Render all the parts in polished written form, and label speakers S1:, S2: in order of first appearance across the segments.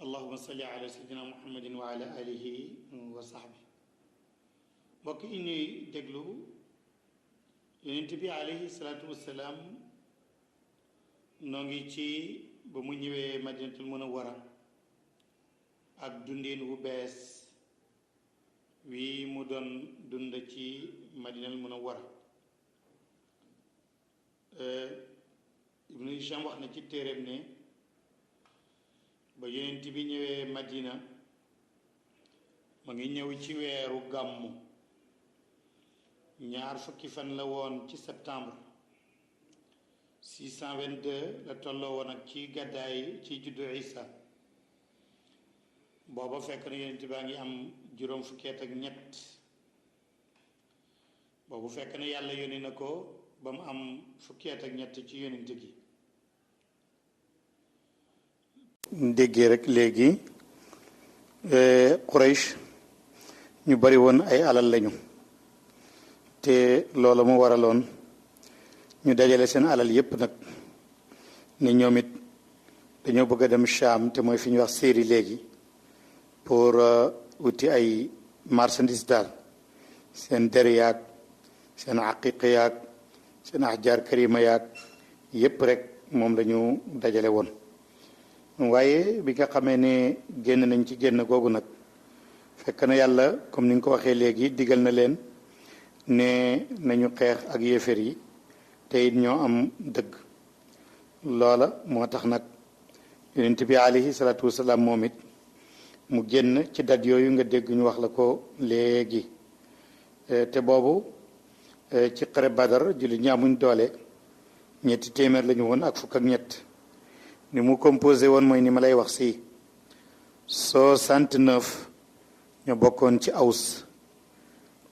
S1: allahuma salli ala sayyidina muhammadin wa ala alihi wa sahbi mbokk yi ñuy déglu yonent bi alayhi salaatu wassalaam noo ngi ci ba mu ñëwee madinatul munawwara ak dundin wu bees wi mu doon dund ci madinatul munawwara ibnu Hisham wax na ci téeréem ne ba yonent bi ñëwee madina ma ngi ñëw ci weeru gàmmu ñaar fukki fan la woon ci septembre 622 la tolloo woon ak ci gàddaay ci juddu Isa booba fekk na yonent baa ngi am juróom fukki at ak ñett boobu fekk na yàlla yónni na ko ba mu am fukki at ak ñett ci yonent gi déggee rek léegi Quraysh ñu bari woon ay alal lañu te loola mu waraloon ñu dajale seen alal yépp nag ni ñoom it dañoo bëgg a dem Sham te mooy fi ñuy wax Syrie léegi pour wuti ay marchandise daal seen der yaag seen aqiq yaag seen ahjaar karima yaag yépp rek moom lañu dajale woon waaye bi nga xamee ne génn nañ ci génn googu nag fekk na yàlla comme ni nga ko waxee léegi digal na leen ne nañu xeex ak yéeféer yi te it ñoo am dëgg loola moo tax nag yonent bi alayhi salaatu wasalaam moom it mu génn ci dat yooyu nga dégg ñu wax la ko léegi te boobu ci xare Badar jullit ñi amuñ doole ñetti téeméer lañu woon ak fukk ak ñett ni mu composé woon mooy ni ma lay wax si 69 ñoo bokkoon ci Aws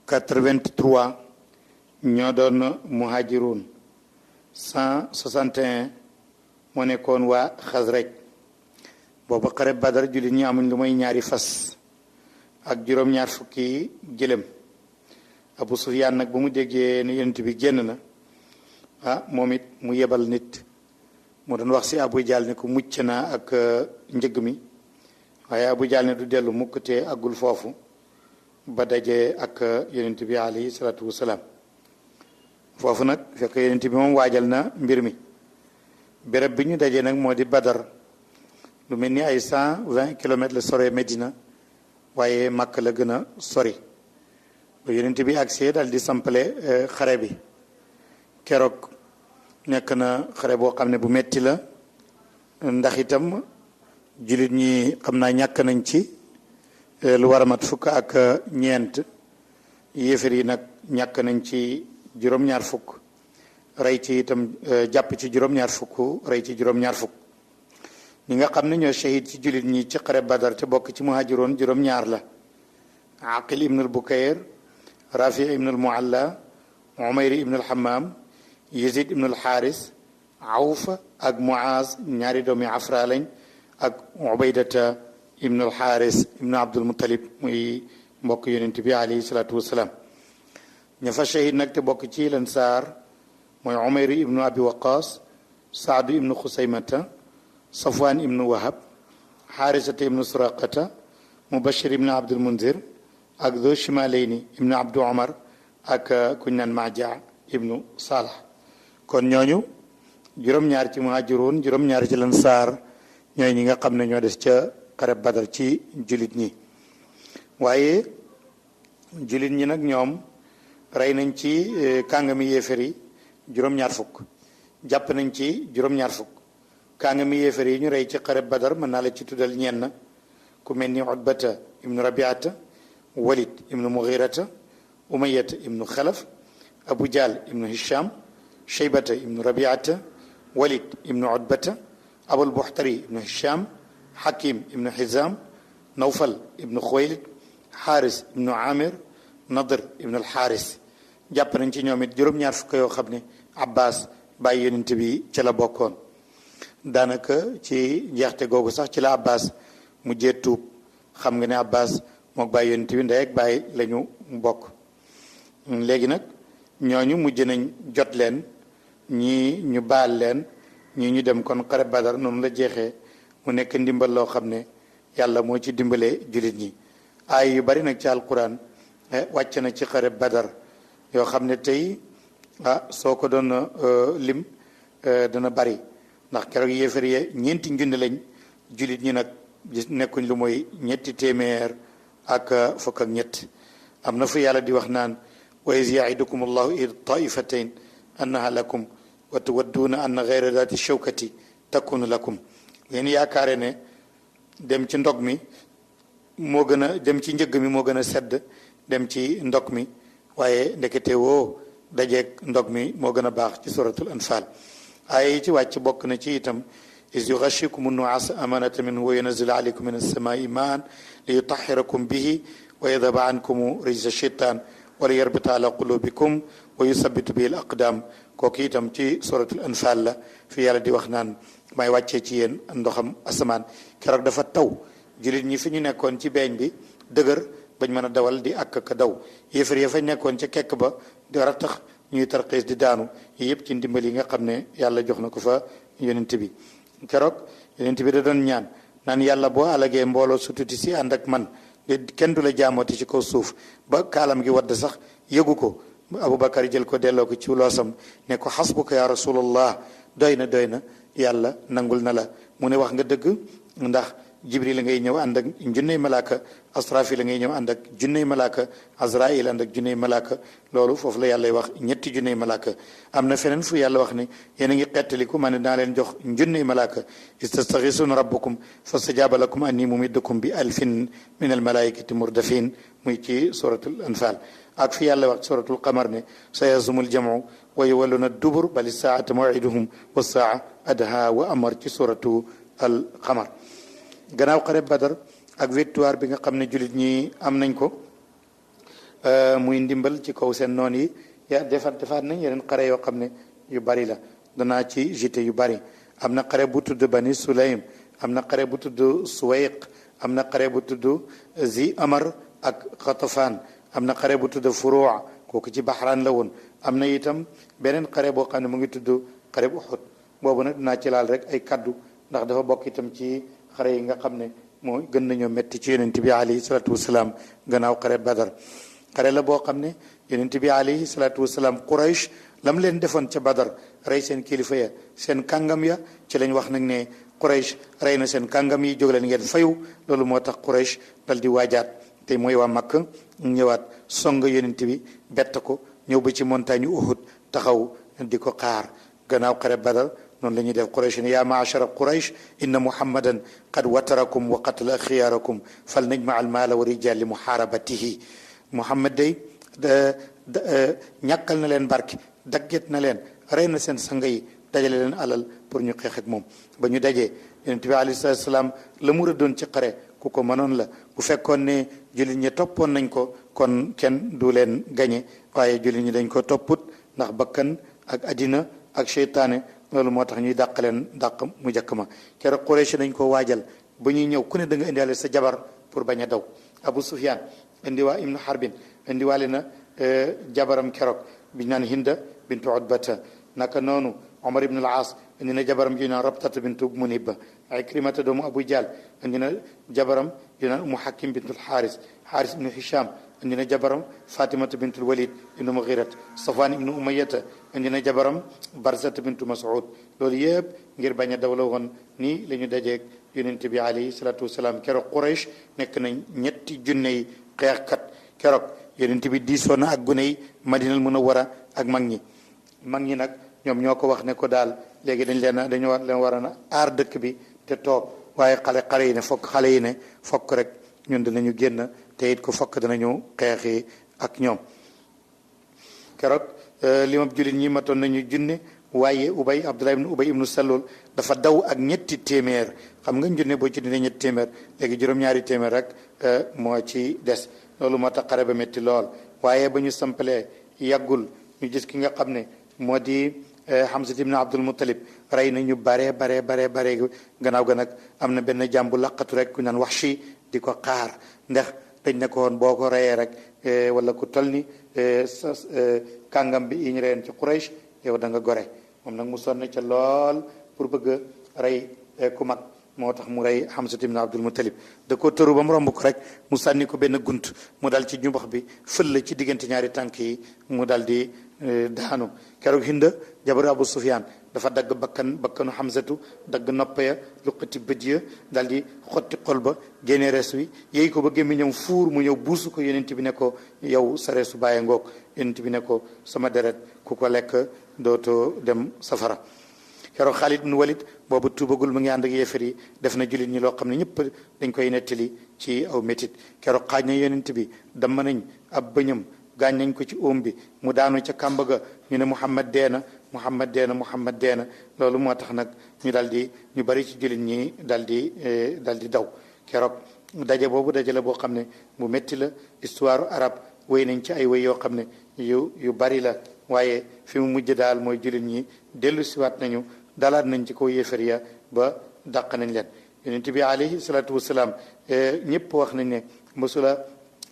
S1: 83 ñoo doon muhajirun 161 moo nekkoon waa Xasraj boobu xare Badar jullit ñi amuñ lu mooy ñaari fas ak juróom-ñaar fukki gëlëm Abu Sufyaan nag bu mu déggee ne yonent bi génn na moom it mu yebal nit moo doon wax si Abu Jahl ne ko mucc naa ak njëg mi waaye Abu Jahl ne du dellu mukk te àggul foofu ba daje ak yonent bi alayhi salaatu wasalaam foofu nag fekk yonent bi moom waajal na mbir mi béréb bi ñu dajee nag moo di Badar lu mel ni ay 120 kilomètres la sore Medina waaye Makka la gën a sori ba yonent bi agsee dal di sampale xare bi keroog nekk na xare boo xam ne bu metti la ndax itam jullit ñi xam naa ñàkk nañ ci lu war a mat fukk ak ñeent yéefar yi nag ñàkk nañ ci juróom-ñaar fukk rey ci itam jàpp ci juróom-ñaar fukk rey ci juróom-ñaar fukk ñi nga xam ne ñoo shahid ci jullit ñi ci xare Badar te bokk ci muhajiroon juróom-ñaar la Aqil ibn al Bukayr Rafi ibn al Mualla Umayr ibn al Hammam Yazid ibn al Xaaris Awf ak Muaz ñaari doomi Afra lañ ak Ubaydata ibn al Xaaris ibn Abdul Muttalib muy mbokk yonent bi alayhi salaatu wasalaam ña fa shahid nag te bokk ci Lansaar mooy Umayr ibn Abi Waqaas Saadu ibn Xusaymata Safwaan ibn Wahab Xaarisata ibn Suraqata Mubashir ibn Abdul Munzir ak Dhu Shimalayni ibn Abdu Omar ak kuñ naan Maja ibnu Salah kon ñooñu juróom-ñaar ci muhaajiroon juróom-ñaar ci Lansaar ñooy ñi nga xam ne ñoo des ca xare Badar ci jullit ñi waaye jullit ñi nag ñoom rey nañ ci kàngami yéefar yi juróom-ñaar fukk jàpp nañ ci juróom-ñaar fukk kàngami yéefar yi ñu rey ci xare Badar mën naa la ci tuddal ñenn ku mel ni Utbata ibnu Rabiata Walid ibnu Mughirata Umayyata ibnu Xalaf Abu Jahl ibnu Hisham Shaybata ibnu Rabiata Walid ibnu Utbata Abul Buxtari ibnu Hisham Hakim ibnu Hizam Nawfal ibnu Xuwaylid Xaaris ibnu Amir Nadr ibnu Alxaaris jàpp nañ ci ñoom it juróom-ñaar fukk yoo xam ne Abbas bàyyi yonent bi ci la bokkoon daanaka ci njeexte googu sax ci la Abbas mujjee tuub xam nga ne Abbas mook bàyyi yonent bi ndey ak bàyyi la ñu bokk léegi nag ñooñu mujj nañ jot leen ñii ñu baal leen ñii ñu dem kon xare Badar noonu la jeexee mu nekk ndimbal loo xam ne yàlla moo ci dimbalee jullit ñi ay yu bari nag ci alquran wàcc na ci xare badar yoo xam ne tey soo ko doon lim dana bari ndax keroog yéefar yee ñeenti njunde lañ jullit ñi nag nekkuñ lu mooy ñetti téeméer ak fukk ak ñett am na fu yàlla di wax naan wa iz yaidukum allahu id taifatayn annaha lakum wa tuwadduuna anna gayra daati shawkati takunu lakum yéen yaakaare ne dem ci ndog mi moo gën a dem ci njëgg mi moo gën a sedd dem ci ndog mi waaye ndekete woo dajeeg ndog mi moo gën a baax ci suratul anfal aaya yi ci wàcc bokk na ci itam is yughashikumu nuaasa amanata minhu wa yunazzilu alaykum min as-samaa'i maan li yutahhirakum bihi wa yadhhaba ankum rijza shaytaan wa liyarbita ala qulubikum wa yusabbitu bihi al-aqdam kooku itam ci suratul anfal la fi yàlla di wax naan may wàccee ci yéen ndoxam asamaan keroog dafa taw jullit ñi fi ñu nekkoon ci beeñ bi dëgër bañ mën a dawal di ak ka daw yéefar ya fa nekkoon ca kekk ba di war a tax ñuy tarxiis di daanu yi yëpp ci ndimbal yi nga xam ne yàlla jox na ko fa yonent bi keroog yonent bi da doon ñaan naan yàlla boo alagee mbooloo su tuuti si ànd ak man kenn du la jaamooti ci kaw suuf ba kaalam gi wadd sax yëgu ko Aboubacar jël ko delloo ko ci loosam ne ko xasbuka ya rasulallah doy na yàlla nangul na la mu ne wax nga dëgg ndax jibril la ngay ñëw ànd ak junney malaaka asrafil la ngay ñëw ànd ak junney malaaka azrail ànd ak junney malaaka loolu foofu la yàlla wax ñetti junney malaaka am na feneen fu yàlla wax ne yéen a ngi xettaliku ma ne naa leen jox junney malaaka istastaxisuuna rabbakum fastajaaba lakum anni mumiddukum bi alfin min almalaikati murdafin muy ci suratul anfal ak fi yàlla wax suratul qamar ne sayazumul jamu wa yuwalluna dubur bali saata mawiduhum wa saa adha wa amar ci suratu al qamar gannaaw xare badar ak victoire bi nga xam ne jullit ñi am nañ ko muy ndimbal ci kaw seen noon yi defaat nañ yeneen xare yoo xam ne yu bari la danaa ci jité yu bari am na xare bu tudd bani sulaym am na xare bu tudd suwayq am na xare bu tudd zi amar ak xatafaan am na xare bu tudd furuwa kooku ci baxraan la woon am na itam beneen xare boo xam ne mu ngi tudd xare bu Uhud boobu nag dinaa ci laal rek ay kaddu ndax dafa bokk itam ci xare yi nga xam ne moo gën nañoo metti ci yonent bi alayhi salaatu wasalaam gannaaw xare badar xare la boo xam ne yonent bi alayhi salaatu wasalaam Quraysh lam leen defoon ca badar rey seen kilifa ya seen kàngam ya ci lañ wax nag ne Quraysh rey na seen kàngam yi jóg leen ngeen fayu loolu moo tax Quraysh dal di waajaat te mooy waa Makka ñëwaat song yonent bi bett ko ñëw ba ci montagne Uhud taxaw di ko xaar gannaaw xare badar noonu la ñuy def Quraysh ne yaa maachara Quraysh inna muhammadan qad watarakum wa qatala xiyaarakum fal najma al maala wa rijal li muharabatihi Muhammad day ñàkkal na leen barke dagget na leen rey na seen sang yi dajale leen alal pour ñu xeex ak moom ba ñu dajee yonent bi alayhi salaatu salaam la mu rëddoon ci xare ku ko mënoon la bu fekkoon ne jullit ñi toppoon nañ ko kon kenn du leen gañe waaye jullit ñi dañ ko topput ndax bakkan ak addina ak seytaane loolu moo tax ñuy dàq leen dàq mu njëkk ma keroog Quraysh dañ ko waajal ba ñuy ñëw ku ne da nga indiwaale sa jabar pour bañ a daw Abu Sufyan indiwaa ibnu Harbin indiwaale na jabaram keroog bi naan Hinda bintu Utbata naka noonu Omar ibn al-As indi na jabaram ju naan Rabtata bintu Munibba Ikrimata doomu Abu Jahl indi na jabaram ju naan Umu Hakim bintu al-Haris Haris ibnu Hisham indi na jabaram Fatimata bintu al-Walid ibnu Mughirat Safwan ibnu Umayyata indi na jabaram Barzata bintu Mas'ud loolu yëpp ngir bañ a daw la woon nii la ñu dajeeg yonent bi alayhi salaatu wasalaam keroog Quraysh nekk nañ ñetti junne yi xeexkat keroog yonent bi diisoo na ak gune yi Madinal Munawwara ak mag ñi nag ñoom ñoo ko wax ne ko daal léegi dañu war a aar dëkk bi te toog waaye xale yi ne fokk rek ñun dinañu génn te it ko fokk danañu xeexi ak ñoom keroog li ma jullit ñi matoon nañu junne waaye Abdullah ibnu Ubay ibnu Salul dafa daw ak ñetti téeméer xam nga junne boo ci dindee ñetti téeméer léegi juróom-ñaari téeméer rek moo ci des loolu moo tax xare ba métti lool waaye ba ñu sampalee yàggul ñu gis ki nga xam ne moo di Hamza ibn Abdul Muttalib rey na ñu bare gannaaw ga nag am na benn jàmbu laqatu rek ku naan Wahshi di ko xaar ndax dañ ne ko woon boo ko reyee rek wala ku toll ni kàngam bi yi ñu reyeen ci Quraysh yow da nga gore moom nag mu sonn ca lool pour bëgg a rey ku mag moo tax mu rey Hamza ibn Abdul Muttalib da ko tëru ba mu romb ko rek mu sànni ko benn gunt mu dal ci jumbax bi fël la ci diggante ñaari tànk yi mu dal di daanu keroog Hinda jabaru Abu Sufyaan dafa dagg bakkanu Hamzatu dagg nopp ya luqati bët ya dal di xotti xol ba génne res wi yéy ko ba gémmiñam fuur mu ñëw buusu ko yonent bi ne ko yow sa reesu bàyyi ngoog yonent bi ne ko sama deret ku ko lekk dootoo dem safara keroog Xaalid ibn Walid boobu tuubagul mu ngi ànd ak yéefar yi def na jullit ñi loo xam ne ñëpp dañ koy nettali ci aw métit keroog xaaj na yonent bi damm nañ ab bëñam gaañ nañ ko ci óom bi mu daanu ca kàmb ga ñu ne Muhammad deena Muhammad deena Muhammad deena loolu moo tax nag ñu bari ci jullit ñi dal di daw keroog daje boobu daje la boo xam ne bu métti la histoire arab wéy nañ ci ay wéy yoo xam ne yu bari la waaye fi mu mujj daal mooy jullit ñi dellu siwaat nañu dalaat nañ ci kaw yéefar ya ba dàq nañ leen yonent bi alayhi salaatu wasalaam ñëpp wax nañ ne mësula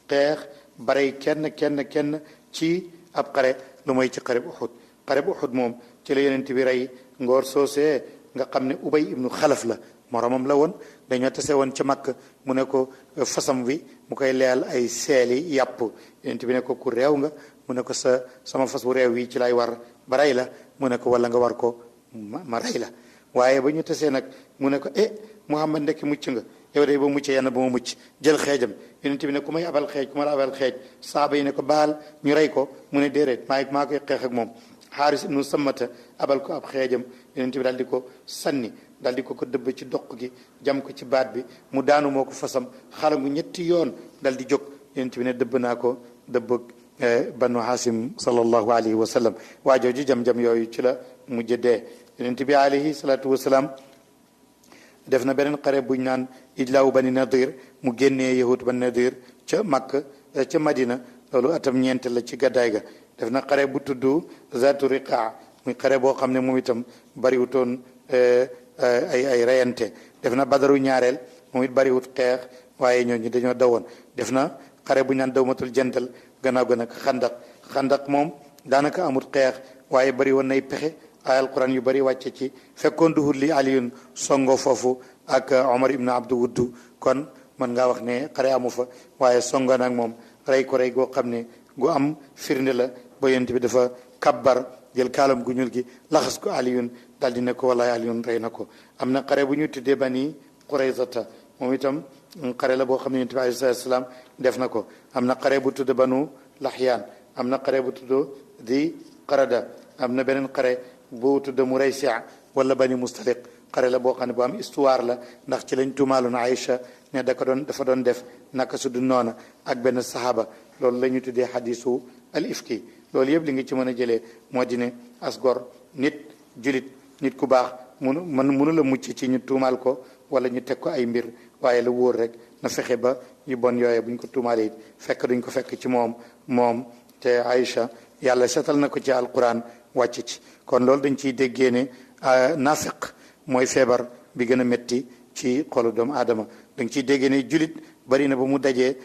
S1: xeex barey kenn ci ab xare lu mooy ci xare bu Uhud moom ci la yonent bi rey ngoor soosee nga xam ne Ubay ibnu Xalaf la moromam la woon dañoo tase woon ca Makka mu ne ko fasam wi mu koy leyal ay seeli yàpp yonent bi ne ko ku réew nga mu ne ko sama fas bu réew wi ci lay war ba rey la mu ne ko wala nga war ko ma rey la waaye ba ñu tasee nag mu ne ko Muhammad ndekki mucc nga yow de ba muccee yann ba ma mucc jël xeejam yonent bi ne ku may abal xeej ku ma la abal xeej saaba yi ne ko baal ñu rey ko mu ne déedéet maa koy xeex ak moom Xaaris ibnu Sammata abal ko ab xeejam yonent bi daal di ko sànni daal di ko dëbb ci doq gi jam ko ci baat bi mu daanu moo ko fasam xalangu ñetti yoon dal di jóg yonent bi ne dëbb naa ko dëbb banu Haasim sallallahu alayhi wa sallam waa jooju jam-jam yooyu ci la mujj dee yonent bi alayhi salaatu wasalaam def na beneen xare buñ naan ijlaawu bani nadir mu génnee yahud bani nadir ca Makka ca Madina loolu atam ñeent la ci gàddaay ga def na xare bu tudd zaatu riqaa muy xare boo xam ne moom itam bariwutoon ay reyante def na badaru ñaareel moom it bariwut xeex waaye ñooñu dañoo dawoon def na xare bu ñu naan dawmatul jandal gannaaw ga nag xandak moom daanaka amut xeex waaye bari woon nay pexe ay alquran yu bari wàcce ci fekkoon duhut li aliyun songo foofu ak Omar ibn Abdu Wuddu kon mën ngaa wax ne xare amu fa waaye songo nag moom rey ko rey goo xam ne gu am firnde la ba yonent bi dafa kabbar jël kaalam gu ñuul gi laxas ko aliyun daal di ne ko wallahi aliyun rey na ko am na xare bu ñu tuddee Bani Quraysata moom itam xare la boo xam ne yonent bi alayhi salaam def na ko am na xare bu tudd Banu Lahyaan am na xare bu tudd di Qarada am na beneen xare bu tudd Muraysi wala Bani Mustaliq xare la boo xam ne bu am histoire la ndax ci lañ tuumaaloon Aïcha ne dafa doon def naka su du noona ak benn saxaaba loolu la ñu tuddee xadisu al ifki loolu yëpp li nga ci mën a jëlee moo di ne asgor nit julit nit ku baax mënu la mucc ci ñu tuumaal ko wala ñu teg ko ay mbir waaye la wóor rek na fexe ba yu bon yooye buñ ko tuumaalee it fekk duñ ko fekk ci moom te Aïcha yàlla setal na ko ci alquran wàcc ci kon loolu dañ ciy déggee ne nafiq mooy feebar bi gën a métti ci xolu doomu aadama dañ ciy déggee ne julit bari na ba mu dajee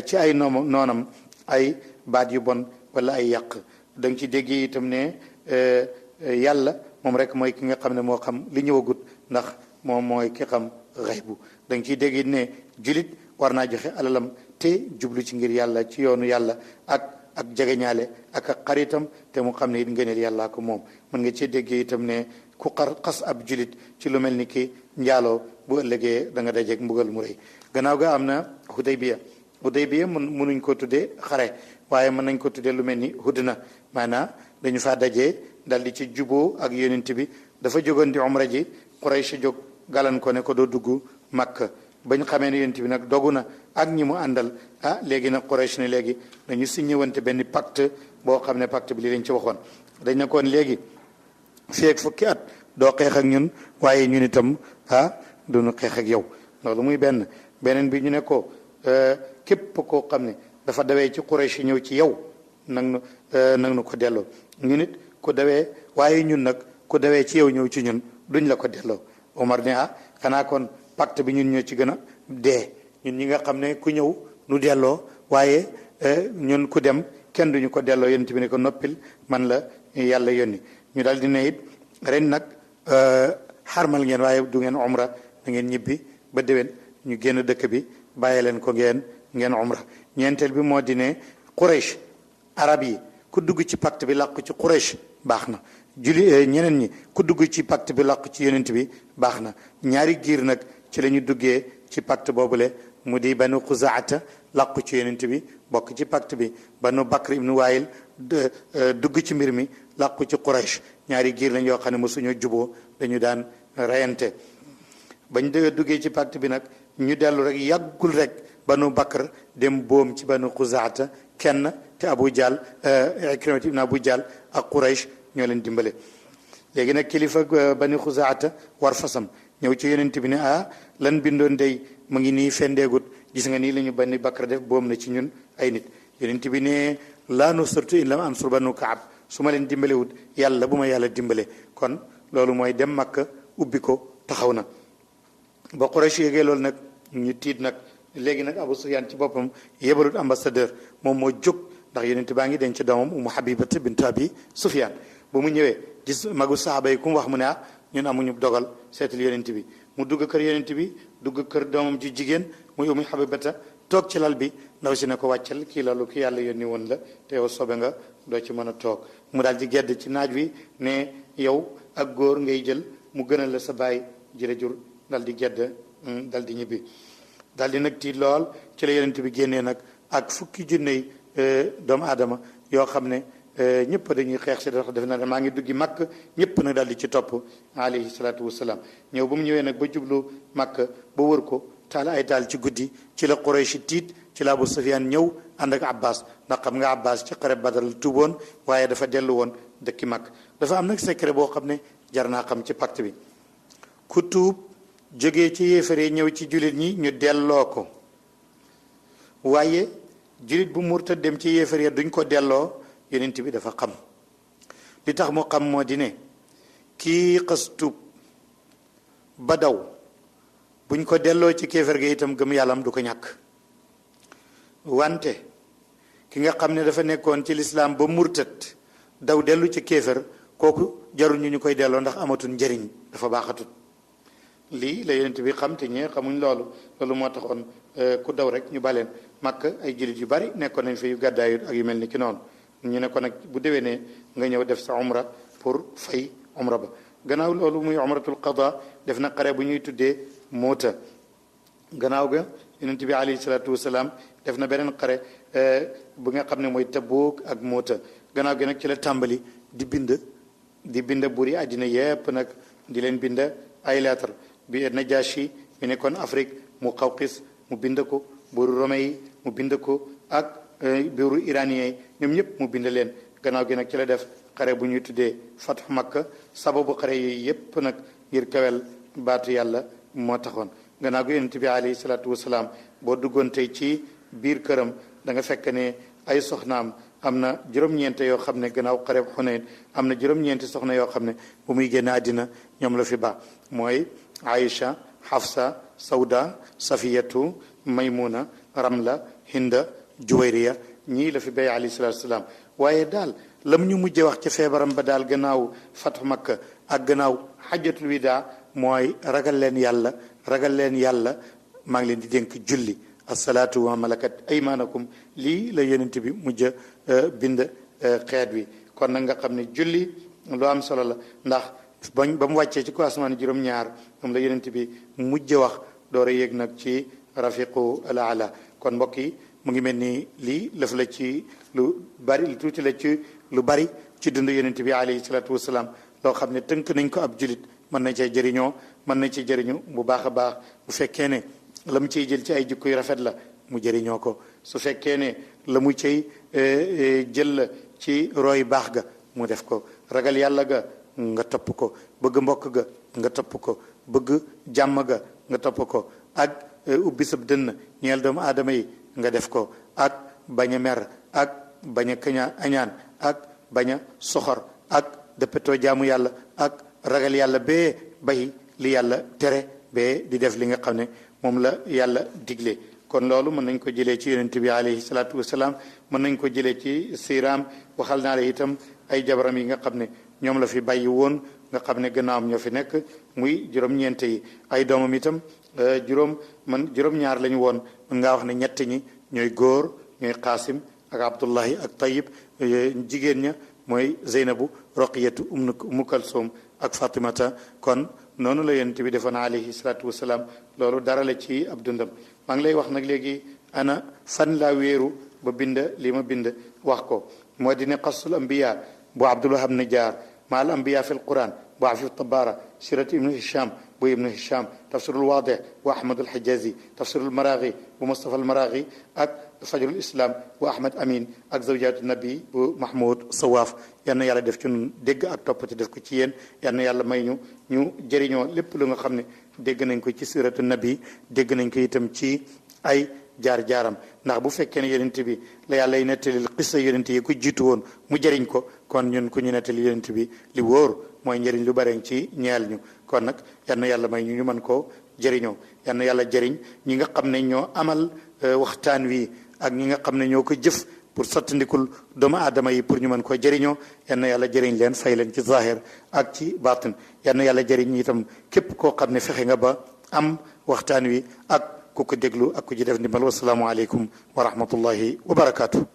S1: ci ay noonam ay baat yu bon wala ay yàq da nga ciy déggee itam ne yàlla moom rek mooy ki nga xam ne moo xam li ñëwagut ndax moom mooy ki xam xaybu da nga ciy déggee ne julit war naa joxe alalam te jublu ci ngir yàlla ci yoonu yàlla ak jegeñaale ak xaritam te mu xam ne it ngëneel yàllaa ko moom mën nga cee déggee itam ne ku xas ab julit ci lu mel ni ki njaaloo bu ëllëgee da nga dajeeg mbugal mu rëy gannaaw ga am na Hudaybiya mënuñ ko tuddee xare waaye mën nañ ko tuddee lu mel ni hudna maanaam dañu faa dajee dal di ci juboo ak yonent bi dafa jógoon di umra ji Quraysh jóg galan ko ne ko doo dugg Makka bañ xamee ne yonent bi nag dogu na ak ñi mu àndal léegi nag Quraysh ne léegi dañu signé wante benn pacte boo xam ne pacte bi li lañ ci waxoon dañ ne koon léegi fii ak fukki at doo xeex ak ñun waaye ñun itam duñu xeex ak yow loolu muy beneen bi ñu ne ko képp koo xam ne dafa dawee ci Quraysh ñëw ci yow nag nu ko delloo ñu nit ku dawee waaye ñun nag ku dawee ci yow ñëw ci ñun duñ la ko delloo Omar ne xanaa kon pacte bi ñun ñoo ci gën a dee ñun ñi nga xam ne ku ñëw nu delloo waaye ñun ku dem kenn duñu ko delloo yonent bi ne ko noppil man la yàlla yónni ñu daal di ne it ren nag xarmal ngeen waaye du ngeen umra da ngeen ñibbi ba déwén ñu génn dëkk bi bàyyi leen ko ngeen umra. ñeenteel bi moo di ne Quraysh arab yi ku dugg ci pacte bi làqu ci Quraysh baax na ñeneen ñi ku dugg ci pacte bi làqu ci yonent bi baax na. ñaari giir nag ci la ñu duggee ci pacte boobule mu di banu Xuzaata làqu ci yonent bi bokk ci pacte bi, banu Bakr ibnu Waayil dugg ci mbir mi làqu ci Quraysh. ñaari giir lañ yoo xam ne mosuñoo juboo dañu daan reyante. bañ duggee ci pacte bi nag ñu dellu rek yàggul rek banu Bakr dem boom ci banu Xuzaata kenn te Abu Jahl Ikrimatu ibn Abu Jahl ak Quraysh ñoo leen dimbale. léegi nag kilifa banu Xuzaata war fasam ñëw ci yonent bi ne lan bindoon dey mu ngi nii fendeegut gis nga nii la ñu bani Bakr def boom na ci ñun ay nit. yonent bi ne laa nusirtu in lam ansur banu Kaab su ma leen dimbalewut yàlla bu ma yàlla dimbale. kon loolu mooy dem Makka ubbi ko taxaw na. ba Quraysh yégee loolu nag ñu tiit nag léegi nag Abu Sufyaan ci boppam yebalut ambassadeur moom moo jóg ndax yonent baa ngi denc doomam Ummu Habibata bint Abi Sufyaan ba mu ñëwee gis magu saxaaba yi ku mu wax mu ne ñun amuñu dogal seetal yonent bi. mu dugg kër yonent bi dugg kër doomam ji jigéen muy Ummu Habibata toog ci lal bi ndaw si ne ko wàccal kii lalu ki yàlla yónni woon la te yow sobe nga doo ci mën a toog. mu daal di gedd ci naaj wi ne yow ak góor ngay jël mu gënal la sa baay ji la jur dal di gedd dal di ñibbi. dal di nag tiit lool ci la yonent bi génnee nag ak fukki junney doomu aadama yoo xam ne ñëpp dañuy xeex si dafa def na maa ngi duggi Makka ñëpp nag daal di ci topp alayhi salaatu wasalaam. ñëw ba mu ñëwee nag ba jublu Makka ba wër ko taal ay taal ci guddi ci la Quraysh tiit ci la Abu Sufyaan ñëw ànd ak Abbas ndax xam nga Abbas ci xare Badar la tuuboon waaye dafa dellu woon dëkki Makka. dafa am nag secret boo xam ne jar naa xam ci pacte bi. ku tuub jógee ci yéefare ñëw ci jullit ñi ñu delloo ko waaye jullit bu murtad dem ci yéefare duñ ko delloo. yonent bi dafa xam li tax mu xam moo di ne kii xas tuub ba daw buñ ko delloo ci kéefar ga itam gëm yàlla am du ko ñàkk. wante ki nga xam ne dafa nekkoon ci lislaam ba murtat daw dellu ci kéefar kooku jarul ñu koy delloo ndax amatul njëriñ dafa baaxatut. lii la yonent bi xam te ñee xamuñ loolu moo taxoon ku daw rek ñu baleen Makka ay jullit yu bari nekkoon nañ fi yu gàddaayut ak yu mel ni ki noonu. ñu ne ko nag bu déwénee nga ñëw def sa umra pour fay umra ba. gannaaw loolu muy umratul qada def na xare bu ñuy tuddee Moota. gannaaw ga yonent bi alayhi salaatu wasalaam def na beneen xare bu nga xam ne mooy Tabuk ak Moota. gannaaw gi nag ci la tàmbali di bind buri àddina yépp nag di leen bind ay lettre bi Najashi mi nekkoon Afrique mu Xawqis mu bind ko buuru Rome yi mu bind ko ak buuru iranien yi ñoom ñëpp mu bind leen. gannaaw gi nag ci la def xare bu ñuy tuddee Fathu Makka sababu xare yooyu yépp nag ngir kawel baatu yàlla moo taxoon. gannaaw gi yonent bi alayhi salaatu wasalaam boo duggoon tey ci biir këram da nga fekk ne ay soxnaam am na juróom-ñeente yoo xam ne gannaaw xare Xunayn am na juróom-ñeenti soxna yoo xam ne bu muy génn àddina ñoom la fi ba mooy Aïcha, Hafsa, Sawda, Safiyatu, Maymuna, Ramla, Hinda, Juwayriya ñii la fi bay alayhi salaatu wasalaam. waaye daal lam ñu mujje wax ci feebaram ba daal gannaaw Fathu Makka ak gannaaw xajjatul widaa mooy ragal leen yàlla maa ngi leen di dénk julli asalaatu wa malakat aymanakum lii la yonent bi mujj bind xeet wi. kon nag nga xam ne julli lu am solo la ndax ba mu wàccee ci ko asmaan juróom-ñaar moom la yonent bi mujj wax door a yéeg nag ci rafiqu al ala. kon mbokk yi mu ngi mel ni lii lëf la ci lu bari lu tuuti la ci lu bari ci dund yonent bi alayhi salaatu wasalaam loo xam ne tënk nañ ko ab julit mën na cee jëriñoo mën na ci jëriñu bu baax a baax bu fekkee ne la mu ciy jël ci ay jikko yu rafet la mu jëriñoo ko su fekkee ne la mu ciy jël la ci roy baax ga mu def ko ragal yàlla ga nga topp ko bëgg mbokk ga nga topp ko bëgg jàmm ga nga topp ko ak ubbi sab dënn ñeel doomu aadama yi nga def ko ak bañ a mer ak bañ a añaan ak bañ a soxor ak dëppetoo jaamu yàlla ak ragal yàlla bee bay li yàlla tere bee di def li nga xam ne moom la yàlla digle. kon loolu mën nañ ko jëlee ci yonent bi alayhi salaatu wasalaam mën nañ ko jëlee ci siiraam waxal naa la itam ay jabaram yi nga xam ne ñoom la fi bàyyi woon nga xam ne gannaawam ñoo fi nekk muy juróom-ñeent yi ay doomam itam juróom-ñaar lañu woon mën ngaa wax ne ñett ñi ñooy góor ñooy Qaasim ak Abdullahi ak Tayyib jigéen ña mooy Zeynabu Roqiyatu Ummu Kalsoom ak Fatimata kon noonu la yonent bi defoon alayhi salaatu wasalaam loolu dara la ci ab dundam maa ngi lay wax nag léegi ana fan laa wéeru ba bind li ma bind wax ko moo di ne qasul ambiya bu Abdul Wahab Najjar ma al ambiya fi alquran bu Afif Tabara sirat ibnu Hisham bu ibnu Hisham tafsirul Wadih bu Ahmad al-Hijazi tafsirul Maraghi bu Mustafa al-Maraghi ak fajrul islam bu Ahmad Amin ak zawjatu nabi bu Mahmoud Sawaaf yal na yàlla def ci ñun dégg ak toppati def ko ci yéen yal na yàlla may ñu jëriñoo lépp lu nga xam ne dégg nañ ko ci siratu nabi dégg nañ ko itam ci ay jaar-jaaram ndax bu fekkee ne yonent bi la yàlla y nettalil xissa yonent yi ku jiitu woon mu jëriñ ko kon ñun ku ñu nettali yonent bi li wóor mooy njëriñ lu bare ci ñeel ñu kon nag yal na yàlla may ñu mën koo jëriñoo yal na yàlla jëriñ ñi nga xam ne ñoo amal waxtaan wi ak ñi nga xam ne ñoo ko jëf pour sottandikul doomu aadama yi pour ñu mën koo jëriñoo yal na yàlla jëriñ leen fay leen ci zahir ak ci batin yal na yàlla jëriñ itam képp koo xam ne fexe nga ba am waxtaan wi ak ku ko déglu ak ku ci def ndimbal wasalaamu aleykum wa rahmatullahi wa barakaatu.